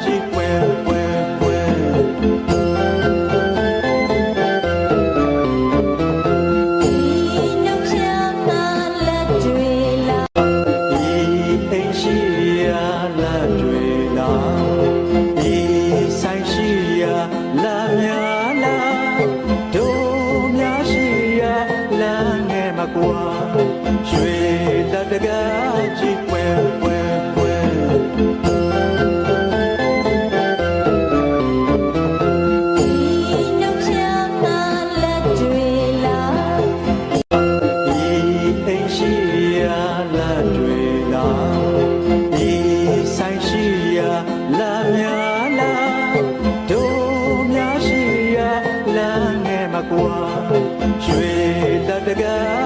ကြီးပွင့်ပွင့်ပွင့်ဒီနှုတ်ရှာမှာလက်တွေလာဒီအိမ်ရှိရာလက်တွေလာဒီဆိုင်ရှိရာလာများလာတို့များရှိရာလာငယ်မကွာရွှေတကားကြီးပွင့်ပွင့်ပွင့်ဒီနှုတ်ရှာမှာလက်တွေလာဒီအိမ်ရှိရာလက်တွေလာဒီဆိုင်ရှိရာလာများလာတို့များရှိရာလာငယ်မကွာရွှေတကား